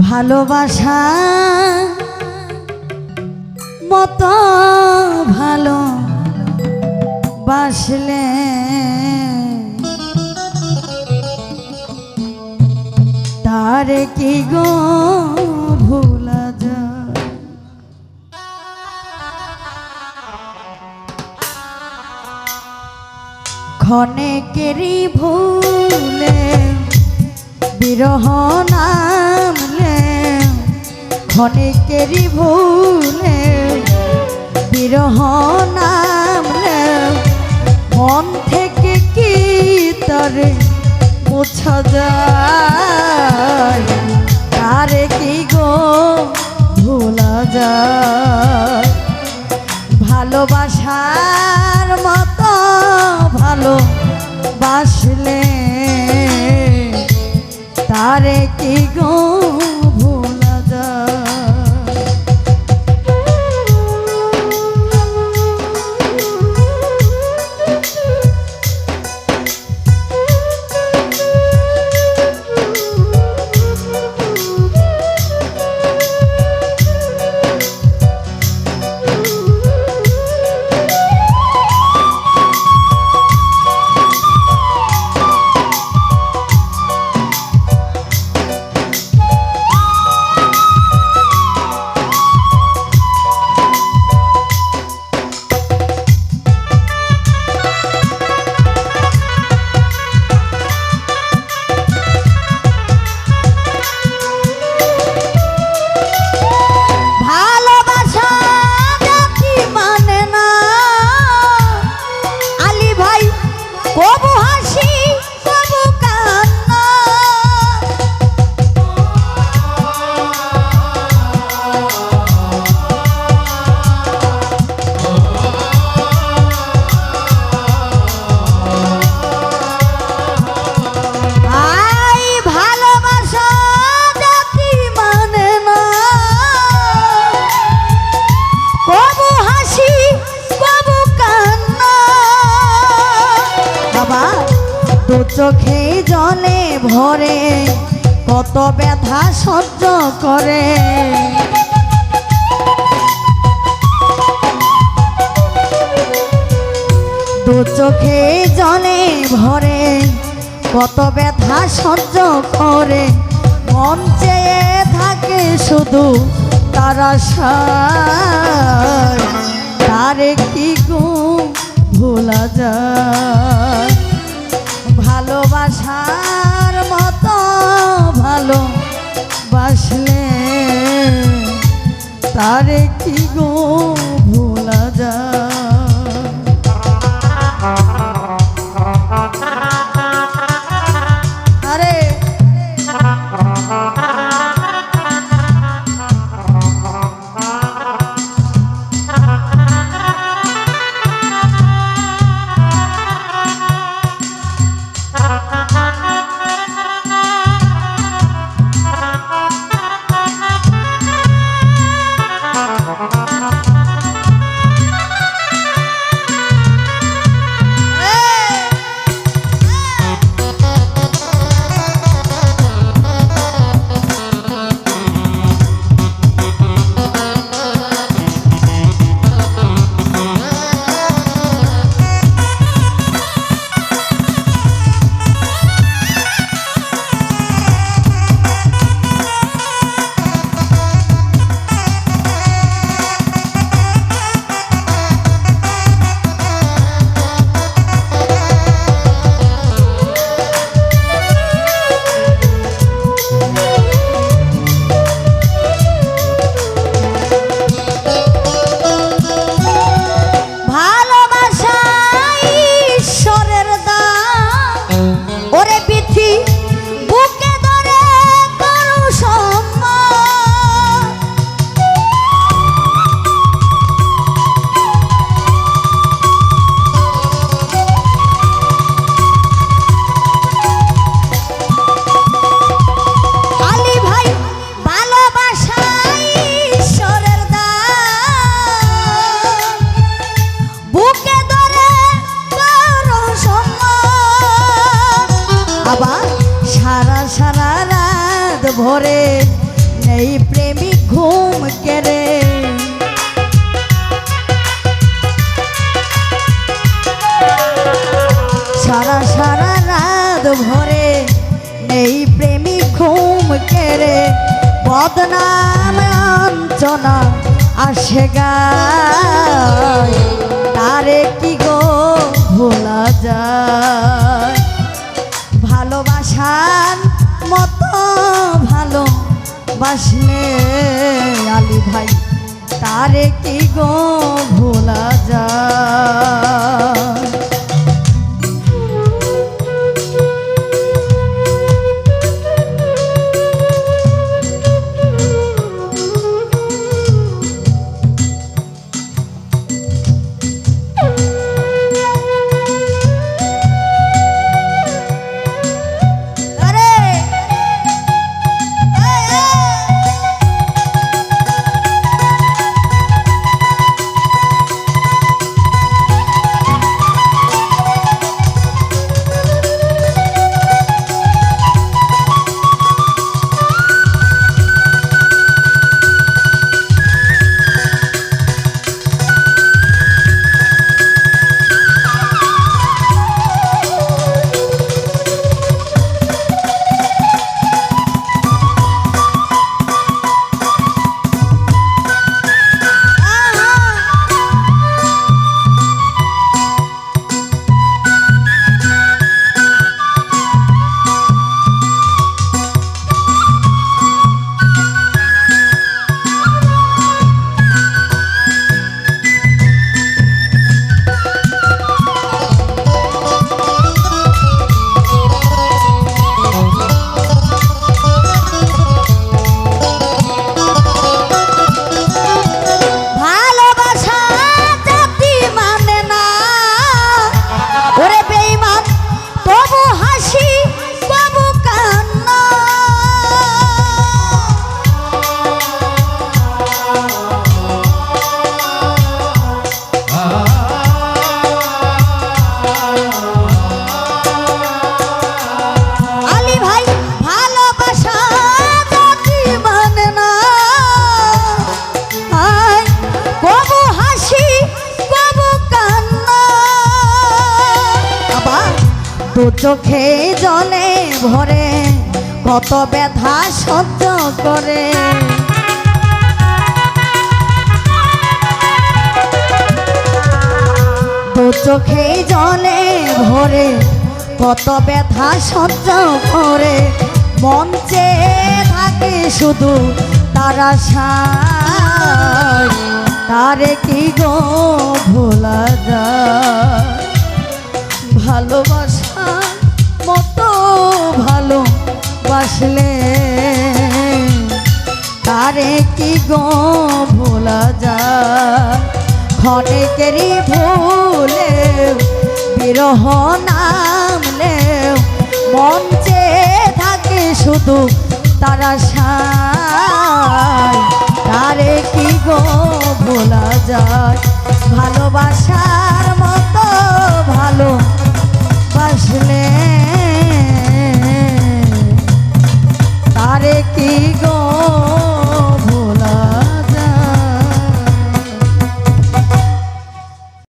ভালোবাসা মতো ভালো বাসলে তারে কি গো ভোলা যায়। ক্ষণেকেরই ভুলে বিরহ নামলে, ক্ষণেকেরই ভুলে বিরহ নামলে মন থেকে কি তারে মোছা যায়, তারে কি গো ভোলা যায়। ভালোবাসার মতো ভালো বাসলে তারে কি গো ভোলা যায়। চোখে জলে ভরে কত ব্যথা সহ্য করে, দু চোখে জলে ভরে কত ব্যথা সহ্য করে, মন চেয়ে থাকে শুধু তার আশায়, তারে কি গো ভোলা যায়। ভালোবাসার মতো ভালো বাসলে তারে কি গো ভোলা যায়। আরে ভরে নেই প্রেমিক ঘুম কেড়ে। সারা সারা রাত ভরে নেই প্রেমিক ঘুম কেড়ে। বদনাম অঞ্চনা আসে গায়, তারে কি গো ভোলা যায়। ভালোবাসার মতো ভালো বাসলে আলী ভাই, তারে কি গো ভোলা যায়। দু চোখে জলে ভরে কত ব্যথা সহ্য করে। দু চোখে জলে ভরে কত ব্যথা সহ্য করে। মঞ্চে থাকে শুধু তারা আশায়, তারে কি গো ভোলা যায়। ভালোবাসা মতো ভালোবাসলে তারে কি গো ভোলা যায়। ক্ষণিকেরই ভুলে বিরহ নামলে মঞ্চে থাকে শুধু তারা আশায়, তারে কি গো ভোলা যায়। ভালোবাসার মতো